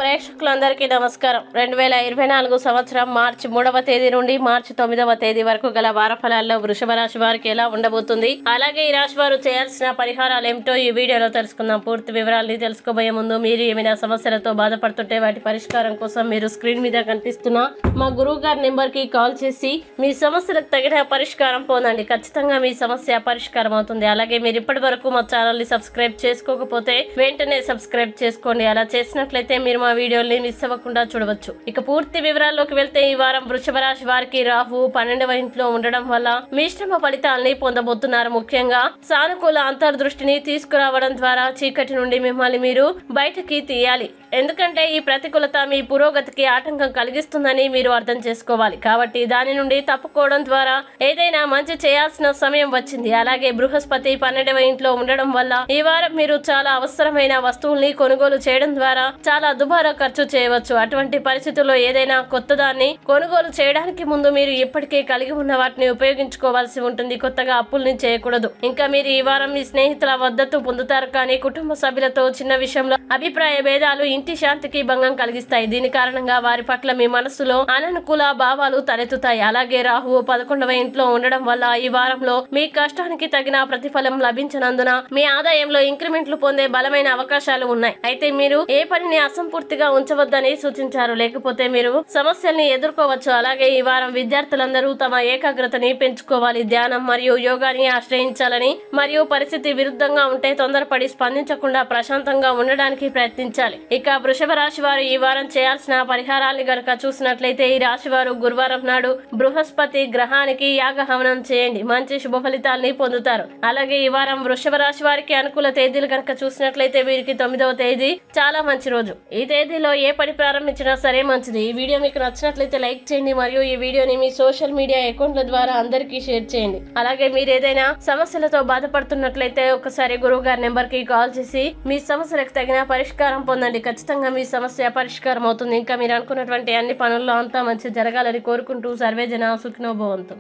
ప్రేక్షకులందరికీ నమస్కారం. 2024 సంవత్సరం మార్చి 3వ తేదీ నుండి మార్చి 9వ తేదీ వరకు గల వారఫలాల్లో వృషభ రాశి వారికి ఎలా ఉండబోతుంది, అలాగే ఈ రాశి వారు చేయాల్సిన పరిహారాలు ఏమిటో ఈ వీడియోలో తెలుసుకుందాం. పూర్తి వివరాలని తెలుసుకోబోయే ముందు మీరు ఏమైనా సమస్యలతో బాధపడుతుంటే వాటి పరిష్కారం కోసం మీరు స్క్రీన్ మీద కనిపిస్తున్న మా గురువు గారి నెంబర్ కి కాల్ చేసి మీ సమస్యలకు తగిన పరిష్కారం పొందండి. ఖచ్చితంగా మీ సమస్య పరిష్కారం అవుతుంది. అలాగే మీరు ఇప్పటి వరకు మా ఛానల్ ని సబ్స్క్రైబ్ చేసుకోకపోతే వెంటనే సబ్స్క్రైబ్ చేసుకోండి. అలా చేసినట్లయితే మీరు మా వీడియోని మిస్ అవ్వకుండా చూడవచ్చు. ఇక పూర్తి వివరాల్లోకి వెళ్తే ఈ వారం వృషభ రాశి వారికి రాహు 12వ ఇంట్లో ఉండడం వల్ల మిశ్రమ ఫలితాలని పొందబోతున్నారు. ముఖ్యంగా సానుకూల అంతర్దృష్టిని తీసుకురావడం ద్వారా చీకటి నుండి మిమ్మల్ని మీరు బయటకి తీయాలి. ఎందుకంటే ఈ ప్రతికూలత మీ పురోగతికి ఆటంకం కలిగిస్తుందని మీరు అర్థం చేసుకోవాలి. కాబట్టి దాని నుండి తప్పుకోవడం ద్వారా ఏదైనా మంచి చేయాల్సిన సమయం వచ్చింది. అలాగే బృహస్పతి 12వ ఇంట్లో ఉండడం వల్ల ఈ వారం మీరు చాలా అవసరమైన వస్తువుల్ని కొనుగోలు చేయడం ద్వారా చాలా దుబారా ఖర్చు చేయవచ్చు. అటువంటి పరిస్థితుల్లో ఏదైనా కొత్త దాన్ని కొనుగోలు చేయడానికి ముందు మీరు ఇప్పటికే కలిగి ఉన్న వాటిని ఉపయోగించుకోవాల్సి ఉంటుంది. కొత్తగా అప్పుల్ని చేయకూడదు. ఇంకా మీరు ఈ వారం మీ స్నేహితుల మద్దతు పొందుతారు, కానీ కుటుంబ సభ్యులతో చిన్న విషయంలో అభిప్రాయ భేదాలు ఇంటి శాంతికి భంగం కలిగిస్తాయి. దీని కారణంగా వారి పట్ల మీ మనసులో అననుకూల భావాలు తలెత్తుతాయి. అలాగే రాహువు 11వ ఇంట్లో ఉండడం వల్ల ఈ వారంలో మీ కష్టానికి తగిన ప్రతిఫలం లభించనందున మీ ఆదాయంలో ఇంక్రిమెంట్లు పొందే బలమైన అవకాశాలు ఉన్నాయి. అయితే మీరు ఏ పనిని అసంపూర్తిగా ఉంచవద్దని సూచించారు, లేకపోతే మీరు సమస్యల్ని ఎదుర్కోవచ్చు. అలాగే ఈ వారం విద్యార్థులందరూ తమ ఏకాగ్రతని పెంచుకోవాలి. ధ్యానం మరియు యోగాని ఆశ్రయించాలని మరియు పరిస్థితి విరుద్ధంగా ఉంటే తొందరపడి స్పందించకుండా ప్రశాంతంగా ఉండడానికి ప్రయత్నించాలి. ఇక వృషభ రాశి వారు ఈ వారం చేయాల్సిన పరిహారాన్ని గనక చూసినట్లయితే ఈ రాశి వారు గురువారం నాడు బృహస్పతి గ్రహానికి యాగ హవనం చేయండి. మంచి శుభ ఫలితాలని పొందుతారు. అలాగే ఈ వారం వృషభ రాశి వారికి అనుకూల తేదీలు గనక చూసినట్లయితే వీరికి 9వ తేదీ చాలా మంచి రోజు. ఈ తేదీలో ఏ పని ప్రారంభించినా సరే మంచిది. ఈ వీడియో మీకు నచ్చినట్లయితే లైక్ చేయండి మరియు ఈ వీడియోని మీ సోషల్ మీడియా అకౌంట్ల ద్వారా అందరికీ షేర్ చేయండి. అలాగే మీరు ఏదైనా సమస్యలతో బాధపడుతున్నట్లయితే ఒకసారి గురువు గారి నెంబర్ కి కాల్ చేసి మీ సమస్యలకు తగిన పరిష్కారం పొందండి. ఖచ్చితంగా మీ సమస్య పరిష్కారం అవుతుంది. ఇంకా మీరు అనుకున్నటువంటి అన్ని పనుల్లో అంతా మంచి జరగాలని కోరుకుంటూ సర్వేజన సుఖినో భవంతు.